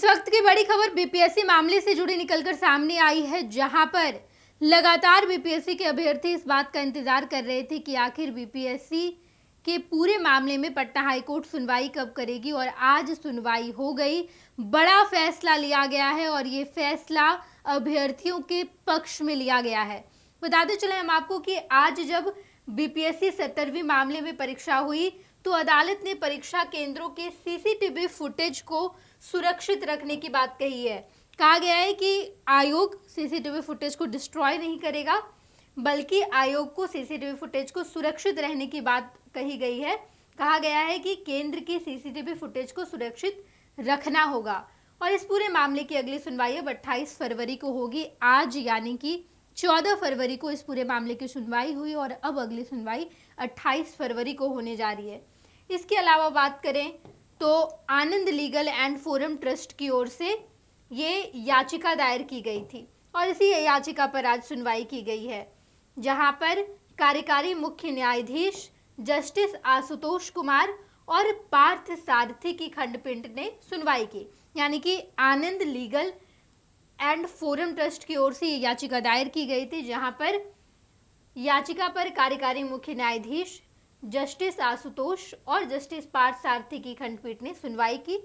इस वक्त की बड़ी खबर बीपीएससी मामले से जुड़ी निकलकर सामने आई है, जहां पर लगातार बीपीएससी के अभ्यर्थी इस बात का इंतजार कर रहे थे कि आखिर बीपीएससी के पूरे मामले में पटना हाईकोर्ट सुनवाई कब करेगी। और आज सुनवाई हो गई, बड़ा फैसला लिया गया है और ये फैसला अभ्यर्थियों के पक्ष में लिया गया है। बताते चले हम आपको कि आज जब बीपीएससी 70वीं मामले में परीक्षा हुई तो अदालत ने परीक्षा केंद्रों के सीसीटीवी फुटेज को सुरक्षित रखने की बात कही है। कहा गया है कि आयोग सीसीटीवी फुटेज को डिस्ट्रॉय नहीं करेगा, बल्कि आयोग को सीसीटीवी फुटेज को सुरक्षित रहने की बात कही गई है। कहा गया है कि केंद्र की सीसीटीवी फुटेज को सुरक्षित रखना होगा और इस पूरे मामले की अगली सुनवाई अब 28 फरवरी को होगी। आज यानी कि 14 फरवरी को इस पूरे मामले की सुनवाई हुई और अब अगली सुनवाई 28 फरवरी को होने जा रही है। इसके अलावा बात करें तो आनंद लीगल एंड फोरम ट्रस्ट की ओर से ये याचिका दायर की गई थी और इसी याचिका पर आज सुनवाई की गई है, जहां पर कार्यकारी मुख्य न्यायाधीश जस्टिस आशुतोष कुमार और पार्थ सारथी की खंडपीठ ने सुनवाई की। यानी कि आनंद लीगल एंड फोरम ट्रस्ट की ओर से ये याचिका दायर की गई थी, जहां पर याचिका पर कार्यकारी मुख्य न्यायाधीश जस्टिस आशुतोष और जस्टिस पार्थ सारथी की खंडपीठ ने सुनवाई की।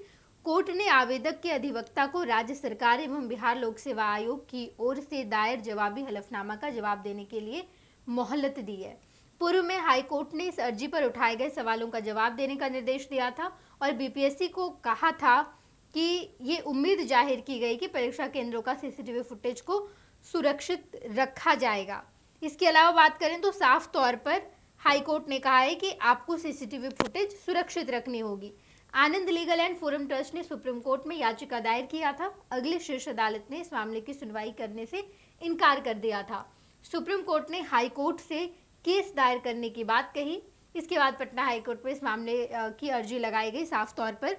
कोर्ट ने आवेदक के अधिवक्ता को राज्य सरकार एवं बिहार लोक सेवा आयोग की ओर से दायर जवाबी हलफनामा का जवाब देने के लिए मोहलत दी है। पूर्व में हाईकोर्ट ने इस अर्जी पर उठाए गए सवालों का जवाब देने का निर्देश दिया था और बीपीएससी को कहा था कि ये उम्मीद जाहिर की गई कि परीक्षा केंद्रों का सीसीटीवी फुटेज को सुरक्षित रखा जाएगा। इसके अलावा बात करें तो साफ तौर पर हाईकोर्ट ने कहा है कि आपको सीसीटीवी फुटेज सुरक्षित रखनी होगी। आनंद लीगल एंड फोरम ट्रस्ट ने सुप्रीम कोर्ट में याचिका दायर किया था। अगली शीर्ष अदालत ने इस मामले की सुनवाई करने से इनकार कर दिया था। सुप्रीम कोर्ट ने हाई कोर्ट से केस दायर करने की बात कही। इसके बाद पटना हाईकोर्ट में इस मामले की अर्जी लगाई गई। साफ तौर पर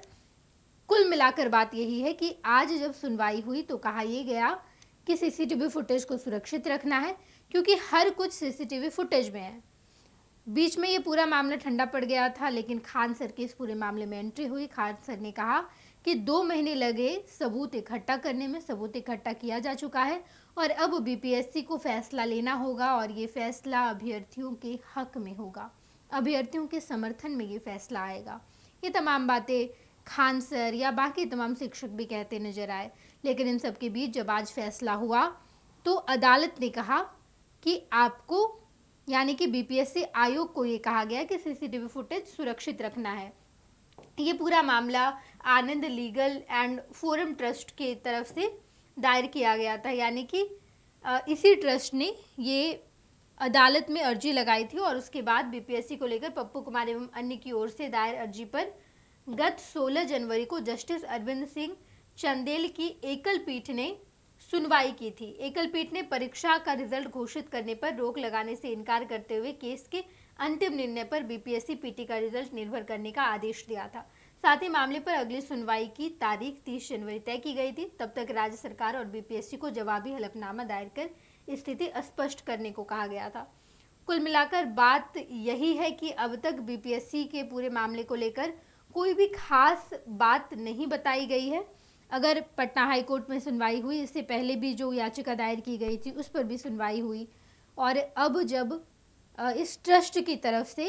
कुल मिलाकर बात यही है कि आज जब सुनवाई हुई तो कहा यह गया कि सीसीटीवी फुटेज को सुरक्षित रखना है, क्योंकि हर कुछ सीसीटीवी फुटेज में है। बीच में ये पूरा मामला ठंडा पड़ गया था, लेकिन खान सर की इस पूरे मामले में एंट्री हुई। खान सर ने कहा कि 2 महीने लगे सबूत इकट्ठा करने में, सबूत इकट्ठा किया जा चुका है और अब बीपीएससी को फैसला लेना होगा और ये फैसला अभ्यर्थियों के हक में होगा, अभ्यर्थियों के समर्थन में ये फैसला आएगा। ये तमाम बातें खान सर या बाकी तमाम शिक्षक भी कहते नजर आए, लेकिन इन सब के बीच जब आज फैसला हुआ तो अदालत ने कहा कि आपको यानी कि बीपीएससी आयोग को ये कहा गया कि सीसीटीवी फुटेज सुरक्षित रखना है। ये पूरा मामला आनंद लीगल एंड फोरम ट्रस्ट की तरफ से दायर किया गया था, यानी कि इसी ट्रस्ट ने ये अदालत में अर्जी लगाई थी और उसके बाद बीपीएससी को लेकर पप्पू कुमार एवं अन्य की ओर से दायर अर्जी पर गत 16 जनवरी को जस्टिस अरविंद सिंह चंदेल की एकल पीठ ने सुनवाई की थी। एकल पीठ ने परीक्षा का रिजल्ट घोषित करने पर रोक लगाने से इनकार करते हुए केस के अंतिम निर्णय पर बीपीएससी पीटी का रिजल्ट निर्भर करने का आदेश दिया था। साथ ही मामले पर अगली सुनवाई की तारीख 30 जनवरी तय की गई थी। तब तक राज्य सरकार और बीपीएससी को जवाबी हलफनामा दायर कर स्थिति स्पष्ट करने को कहा गया था। कुल मिलाकर बात यही है कि अब तक बीपीएससी के पूरे मामले को लेकर कोई भी खास बात नहीं बताई गई है। अगर पटना हाईकोर्ट में सुनवाई हुई, इससे पहले भी जो याचिका दायर की गई थी उस पर भी सुनवाई हुई और अब जब इस ट्रस्ट की तरफ से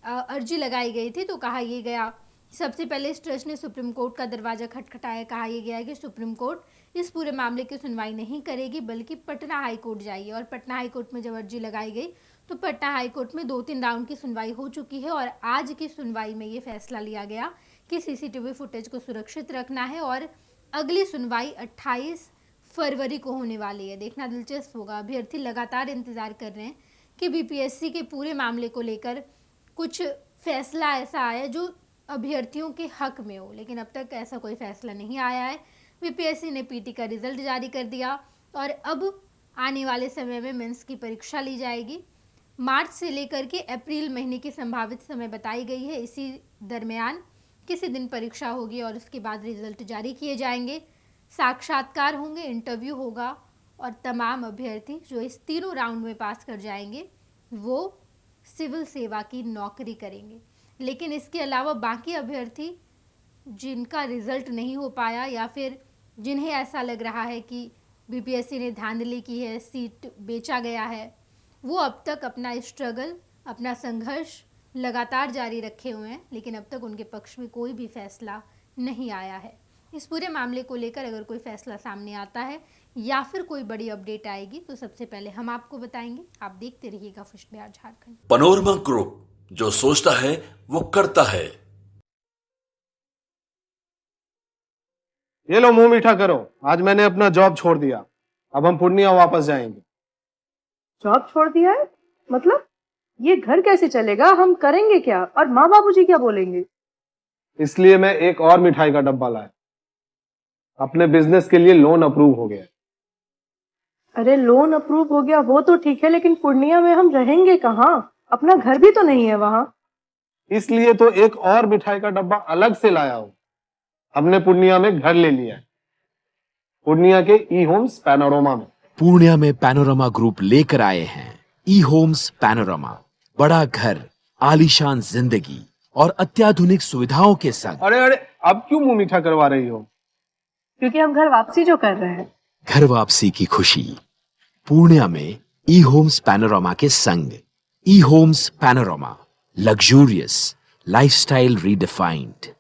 अर्जी लगाई गई थी तो कहा यह गया, सबसे पहले इस ट्रस्ट ने सुप्रीम कोर्ट का दरवाजा खटखटाया। कहा यह गया कि सुप्रीम कोर्ट इस पूरे मामले की सुनवाई नहीं करेगी, बल्कि पटना हाईकोर्ट जाएगी। और पटना हाईकोर्ट में जब अर्जी लगाई गई तो पटना हाईकोर्ट में 2-3 राउंड की सुनवाई हो चुकी है और आज की सुनवाई में ये फैसला लिया गया कि सीसीटीवी फुटेज को सुरक्षित रखना है और अगली सुनवाई 28 फरवरी को होने वाली है। देखना दिलचस्प होगा। अभ्यर्थी लगातार इंतजार कर रहे हैं कि बीपीएससी के पूरे मामले को लेकर कुछ फैसला ऐसा आया जो अभ्यर्थियों के हक में हो, लेकिन अब तक ऐसा कोई फैसला नहीं आया है। बीपीएससी ने पीटी का रिजल्ट जारी कर दिया और अब आने वाले समय में मेंस की परीक्षा ली जाएगी। मार्च से लेकर के अप्रैल महीने की संभावित समय बताई गई है। इसी दरमियान किसी दिन परीक्षा होगी और उसके बाद रिजल्ट जारी किए जाएंगे, साक्षात्कार होंगे, इंटरव्यू होगा और तमाम अभ्यर्थी जो इस तीनों राउंड में पास कर जाएंगे वो सिविल सेवा की नौकरी करेंगे। लेकिन इसके अलावा बाकी अभ्यर्थी जिनका रिजल्ट नहीं हो पाया या फिर जिन्हें ऐसा लग रहा है कि बीपीएससी ने धांधली की है, सीट बेचा गया है, वो अब तक अपना स्ट्रगल, अपना संघर्ष लगातार जारी रखे हुए हैं, लेकिन अब तक उनके पक्ष में कोई भी फैसला नहीं आया है। इस पूरे मामले को लेकर अगर कोई फैसला सामने आता है या फिर कोई बड़ी अपडेट आएगी तो सबसे पहले हम आपको बताएंगे। आप देखते रहिएगा first Bihar Jharkhand. Panorama group, जो सोचता है वो करता है। ये लो मुंह मीठा करो, आज मैंने अपना जॉब छोड़ दिया, अब हम पूर्णिया वापस जाएंगे। जॉब छोड़ दिया है? मतलब ये घर कैसे चलेगा? हम करेंगे क्या? और माँ बाबूजी क्या बोलेंगे? इसलिए मैं एक और मिठाई का डब्बा लाया। अपने बिजनेस के लिए लोन अप्रूव हो गया। अरे लोन अप्रूव हो गया वो तो ठीक है, लेकिन पूर्णिया में हम रहेंगे कहाँ? अपना घर भी तो नहीं है वहाँ। इसलिए तो एक और मिठाई का डब्बा अलग से लाया हूँ। हमने पूर्णिया में घर ले लिया है, पूर्णिया के ई होम्स पैनोरमा में। पूर्णिया में पैनोरमा ग्रुप लेकर आए हैं ई होम्स पैनोरमा। बड़ा घर, आलीशान जिंदगी और अत्याधुनिक सुविधाओं के संग। अरे अब क्यों मुंह मीठा करवा रही हो? क्योंकि हम घर वापसी जो कर रहे हैं। घर वापसी की खुशी पूर्णिया में ई होम्स पैनोरमा के संग। E Homes Panorama, luxurious lifestyle redefined.